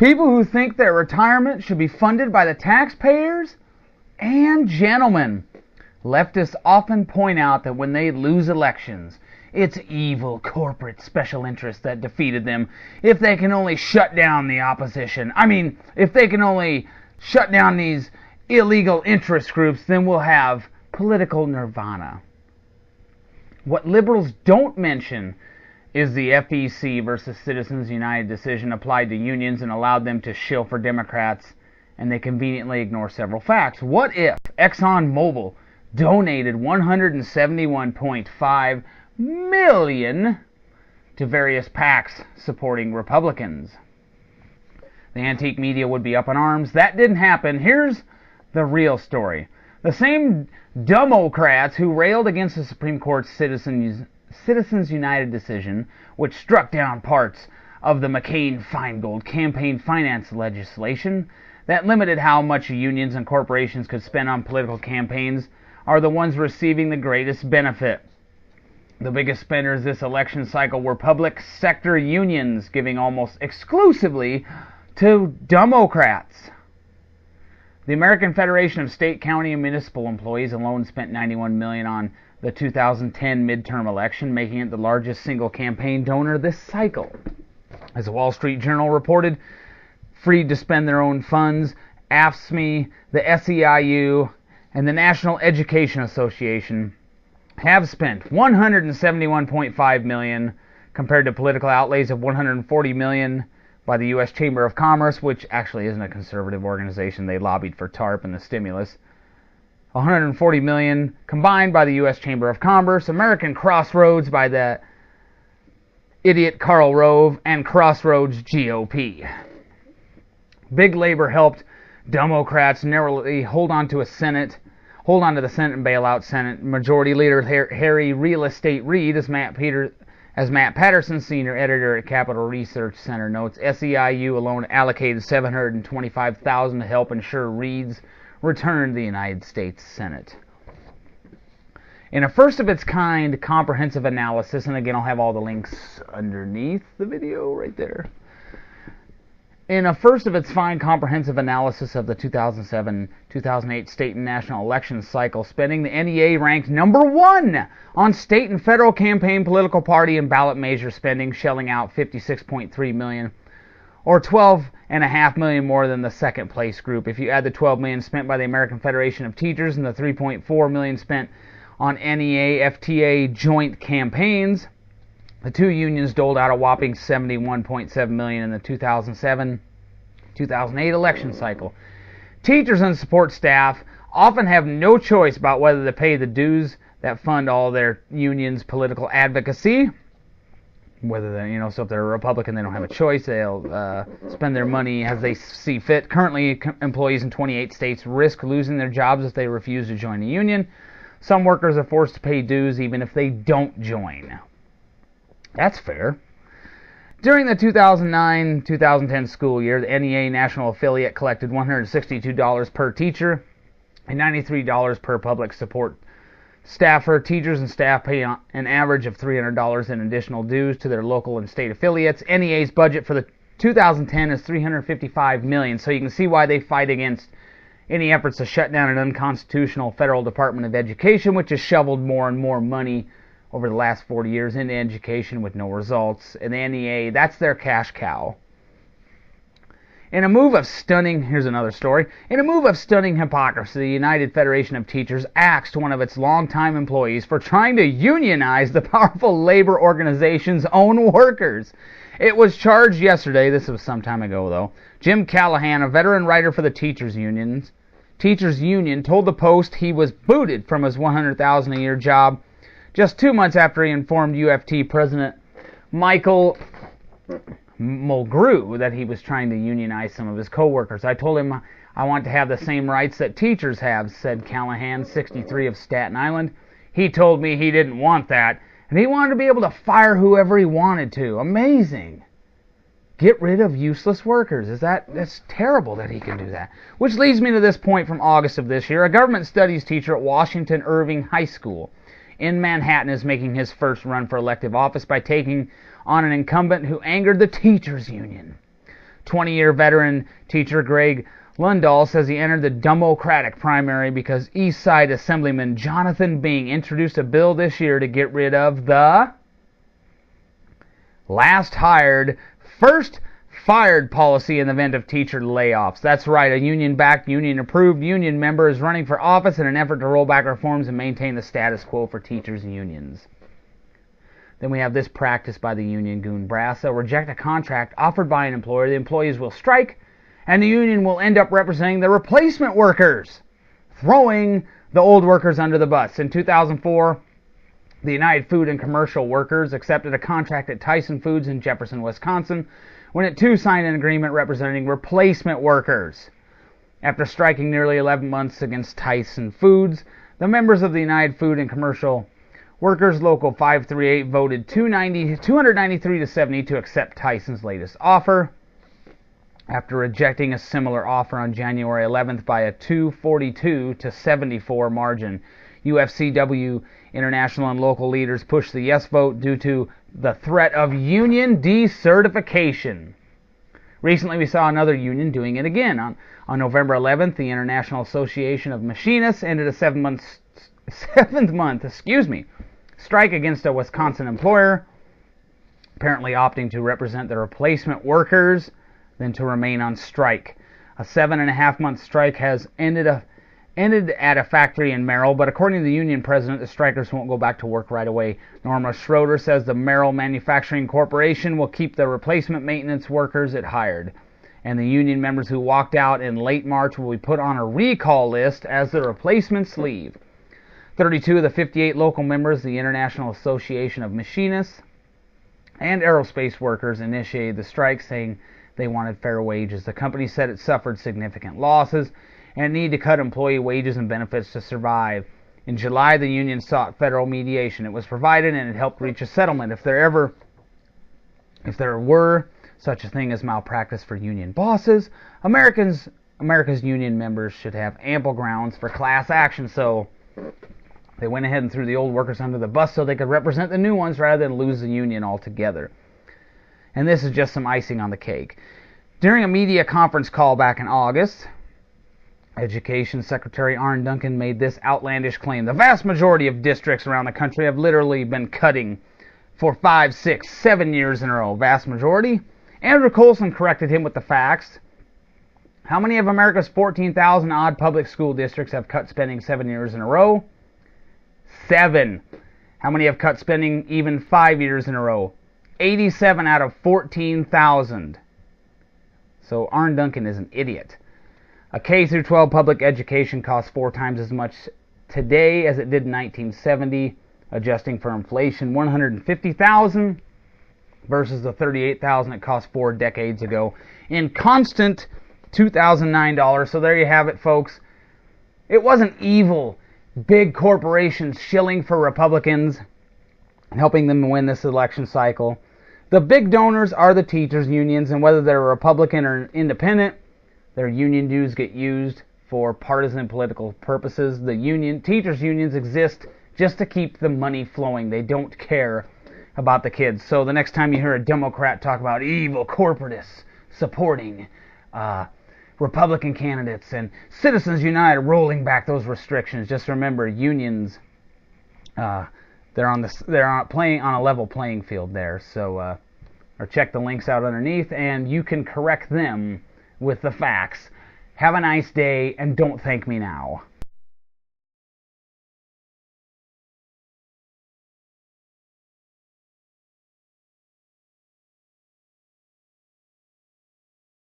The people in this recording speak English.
People who think that retirement should be funded by the taxpayers, and gentlemen, leftists often point out that when they lose elections, it's evil corporate special interests that defeated them. If they can only shut down the opposition, if they can only shut down these illegal interest groups, then we'll have political nirvana. What liberals don't mention is the FEC versus Citizens United decision applied to unions and allowed them to shill for Democrats, and they conveniently ignore several facts. What if Exxon-Mobil donated $171.5 million to various PACs supporting Republicans? The antique media would be up in arms. That didn't happen. Here's the real story. The same Democrats who railed against the Supreme Court's Citizens United decision, which struck down parts of the McCain-Feingold campaign finance legislation that limited how much unions and corporations could spend on political campaigns, are the ones receiving the greatest benefit. The biggest spenders this election cycle were public sector unions, giving almost exclusively to Democrats. The American Federation of State, County, and Municipal Employees alone spent $91 million on the 2010 midterm election, making it the largest single campaign donor this cycle. As the Wall Street Journal reported, free to spend their own funds, AFSCME, the SEIU, and the National Education Association have spent $171.5 million compared to political outlays of $140 million by the U.S. Chamber of Commerce, which actually isn't a conservative organization. They lobbied for TARP and the stimulus. $140 million combined by the U.S. Chamber of Commerce, American Crossroads by the idiot Karl Rove, and Crossroads GOP. Big Labor helped Democrats narrowly hold on to the Senate and bail out Senate Majority Leader Harry Real Estate Reid, as Matt Patterson, senior editor at Capital Research Center, notes. SEIU alone allocated $725,000 to help ensure Reid's return to the United States Senate. In a first-of-its-kind comprehensive analysis, and again I'll have all the links underneath the video right there. In a first-of-its-kind comprehensive analysis of the 2007-2008 state and national election cycle spending, the NEA ranked number 1 on state and federal campaign, political party, and ballot measure spending, shelling out $56.3 million, or $12.5 million more than the second-place group. If you add the $12 million spent by the American Federation of Teachers and the $3.4 million spent on NEA-FTA joint campaigns, the two unions doled out a whopping $71.7 million in the 2007-2008 election cycle. Teachers and support staff often have no choice about whether to pay the dues that fund all their unions' political advocacy. Whether they, so if they're a Republican, they don't have a choice. They'll spend their money as they see fit. Currently, employees in 28 states risk losing their jobs if they refuse to join a union. Some workers are forced to pay dues even if they don't join. That's fair. During the 2009-2010 school year, the NEA national affiliate collected $162 per teacher and $93 per public support staffer. Teachers and staff pay an average of $300 in additional dues to their local and state affiliates. NEA's budget for the 2010 is $355 million, so you can see why they fight against any efforts to shut down an unconstitutional federal Department of Education, which has shoveled more and more money over the last 40 years into education with no results. And the NEA, that's their cash cow. In a move of stunning, here's another story. In a move of stunning hypocrisy, the United Federation of Teachers axed one of its longtime employees for trying to unionize the powerful labor organization's own workers. It was charged yesterday, this was some time ago though. Jim Callahan, a veteran writer for the Teachers Union, told the Post he was booted from his $100,000 a year job just 2 months after he informed UFT President Michael Mulgrew that he was trying to unionize some of his co-workers. I told him I want to have the same rights that teachers have, said Callahan, 63, of Staten Island. He told me he didn't want that, and he wanted to be able to fire whoever he wanted to. Amazing. Get rid of useless workers. That's terrible that he can do that. Which leads me to this point from August of this year. A government studies teacher at Washington Irving High School in Manhattan is making his first run for elective office by taking on an incumbent who angered the teachers union. 20-year veteran teacher Greg Lundahl says he entered the Democratic primary because East Side Assemblyman Jonathan Bing introduced a bill this year to get rid of the last hired, first fired policy in the event of teacher layoffs. That's right, a union-backed, union-approved union member is running for office in an effort to roll back reforms and maintain the status quo for teachers' unions. Then we have this practice by the union goon brass. They'll reject a contract offered by an employer. The employees will strike, and the union will end up representing the replacement workers, throwing the old workers under the bus. In 2004, the United Food and Commercial Workers accepted a contract at Tyson Foods in Jefferson, Wisconsin, when it too signed an agreement representing replacement workers. After striking nearly 11 months against Tyson Foods, the members of the United Food and Commercial Workers Local 538 voted 293 to 70 to accept Tyson's latest offer, after rejecting a similar offer on January 11th by a 242 to 74 margin. UFCW international and local leaders pushed the yes vote due to the threat of union decertification. Recently, we saw another union doing it again. On November 11th, the International Association of Machinists ended a seventh month strike against a Wisconsin employer, apparently opting to represent the replacement workers than to remain on strike. A 7.5-month strike has ended at a factory in Merrill, but according to the union president, the strikers won't go back to work right away. Norma Schroeder says the Merrill Manufacturing Corporation will keep the replacement maintenance workers it hired, and the union members who walked out in late March will be put on a recall list as the replacements leave. 32 of the 58 local members of the International Association of Machinists and Aerospace Workers initiated the strike, saying they wanted fair wages. The company said it suffered significant losses and needed to cut employee wages and benefits to survive. In July, the union sought federal mediation. It was provided, and it helped reach a settlement. If there were such a thing as malpractice for union bosses, America's union members should have ample grounds for class action. So they went ahead and threw the old workers under the bus so they could represent the new ones rather than lose the union altogether. And this is just some icing on the cake. During a media conference call back in August, Education Secretary Arne Duncan made this outlandish claim: the vast majority of districts around the country have literally been cutting for 5, 6, 7 years in a row. Vast majority? Andrew Coulson corrected him with the facts. How many of America's 14,000 odd public school districts have cut spending 7 years in a row? 7. How many have cut spending even 5 years in a row? 87 out of 14,000. So Arne Duncan is an idiot. A K-12 public education costs 4 times as much today as it did in 1970, adjusting for inflation. $150,000 versus the $38,000 it cost 4 decades ago in constant $2009. So there you have it, folks. It wasn't evil big corporations shilling for Republicans, helping them win this election cycle. The big donors are the teachers' unions, and whether they're Republican or independent, their union dues get used for partisan political purposes. The teachers' unions exist just to keep the money flowing. They don't care about the kids. So the next time you hear a Democrat talk about evil corporatists supporting Republican candidates and Citizens United rolling back those restrictions, just remember, unions, they're playing on a level playing field there. So or check the links out underneath, and you can correct them with the facts. Have a nice day, and don't thank me now.